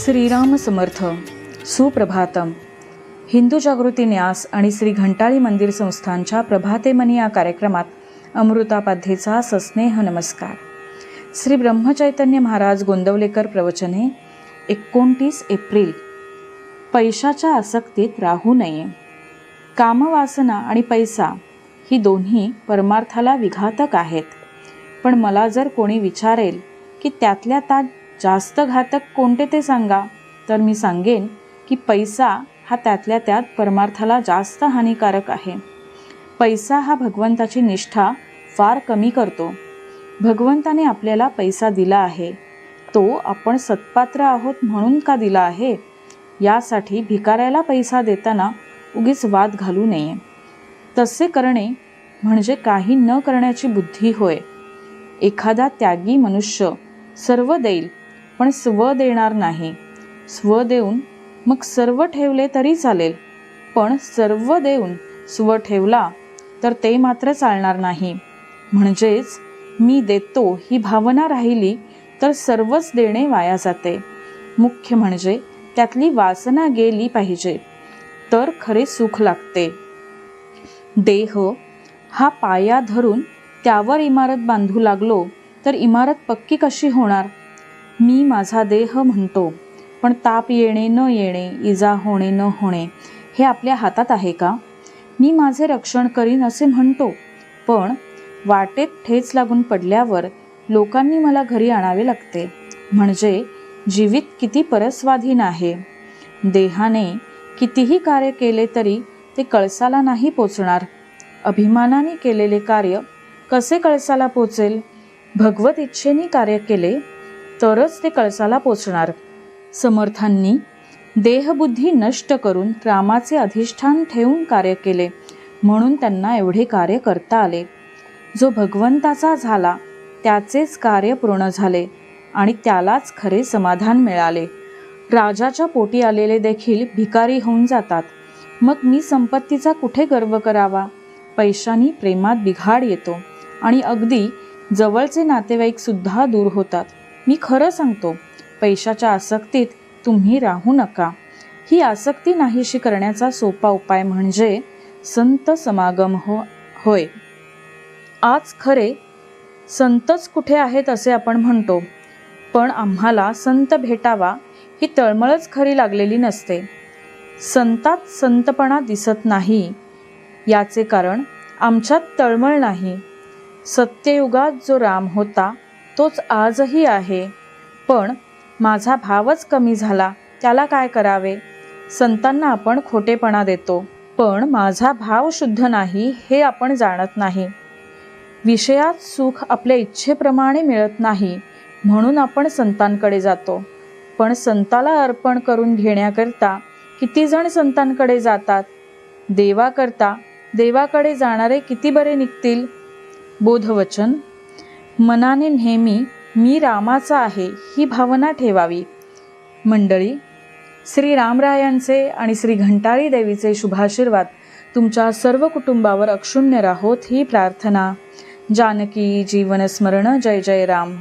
श्रीराम समर्थ. सुप्रभातम. हिंदू जागृती न्यास आणि श्री घंटाळी मंदिर संस्थांच्या प्रभातेमनी या कार्यक्रमात अमृतापाध्येचा सस्नेह नमस्कार. श्री ब्रह्मचैतन्य महाराज गोंदवलेकर प्रवचने 29 एप्रिल. पैशाच्या आसक्तीत राहू नये. कामवासना आणि पैसा ही दोन्ही परमार्थाला विघातक आहेत. पण मला जर कोणी विचारेल की त्यातल्या त्यात जास्त घातक कोणते ते सांगा, तर मी सांगेन की पैसा हा त्यातल्या त्यात परमार्थाला जास्त हानिकारक आहे. पैसा हा भगवंताची निष्ठा फार कमी करतो. भगवंताने आपल्याला पैसा दिला आहे, तो आपण सत्पात्र आहोत म्हणून का दिला आहे, यासाठी भिकाऱ्याला पैसा देताना उगीच वाद घालू नये. तसे करणे म्हणजे काही न करण्याची बुद्धी होय. एखादा त्यागी मनुष्य सर्व देईल पण स्व देणार नाही. स्व देऊन मग सर्व ठेवले तरी चालेल, पण सर्व देऊन स्व ठेवला तर ते मात्र चालणार नाही. म्हणजेच मी देतो ही भावना राहिली तर सर्वच देणे वाया जाते. मुख्य म्हणजे त्यातली वासना गेली पाहिजे, तर खरे सुख लागते. देह हा पाया धरून त्यावर इमारत बांधू लागलो तर इमारत पक्की कशी होणार. मी माझा देह म्हणतो, पण ताप येणे न येणे, इजा होणे न होणे हे आपल्या हातात आहे का. मी माझे रक्षण करीन असे म्हणतो, पण वाटेत ठेच लागून पडल्यावर लोकांनी मला घरी आणावे लागते. म्हणजे जीवित किती परस्वाधीन आहे. देहाने कितीही कार्य केले तरी ते कळसाला नाही पोचणार. अभिमानाने केलेले कार्य कसे कळसाला पोचेल. भगवत इच्छेने कार्य केले तरच ते कळसाला पोचणार. समर्थांनी देहबुद्धी नष्ट करून रामाचे अधिष्ठान ठेवून कार्य केले, म्हणून त्यांना एवढे कार्य करता आले. जो भगवंताचा झाला त्याचेच कार्य पूर्ण झाले आणि त्यालाच खरे समाधान मिळाले. राजाच्या पोटी आलेले देखील भिकारी होऊन जातात. मग मी संपत्तीचा कुठे गर्व करावा. पैशानी प्रेमात बिघाड येतो आणि अगदी जवळचे नातेवाईक सुद्धा दूर होतात. मी खरं सांगतो, पैशाच्या आसक्तीत तुम्ही राहू नका. ही आसक्ती नाहीशी करण्याचा सोपा उपाय म्हणजे संत समागम होय. आज खरे संतच कुठे आहेत असे आपण म्हणतो, पण आम्हाला संत भेटावा ही तळमळच खरी लागलेली नसते. संतात संतपणा दिसत नाही, याचे कारण आमच्यात तळमळ नाही. सत्ययुगात जो राम होता तोच आजही आहे, पण माझा भावच कमी झाला, त्याला काय करावे. संतांना आपण खोटेपणा देतो, पण माझा भाव शुद्ध नाही हे आपण जाणत नाही. विषयात सुख आपल्या इच्छेप्रमाणे मिळत नाही म्हणून आपण संतांकडे जातो, पण संताला अर्पण करून घेण्याकरता किती जण संतांकडे जातात. देवाकरता देवाकडे जाणारे किती बरे निघतील. बोधवचन. मनाने नेहमी मी रामाचा आहे ही भावना ठेवावी. मंडळी, श्री रामरायांचे आणि श्री घंटाळी देवीचे शुभाशीर्वाद तुमच्या सर्व कुटुंबावर अक्षुण्य राहोत ही प्रार्थना. जानकी जीवन स्मरण. जय जय राम.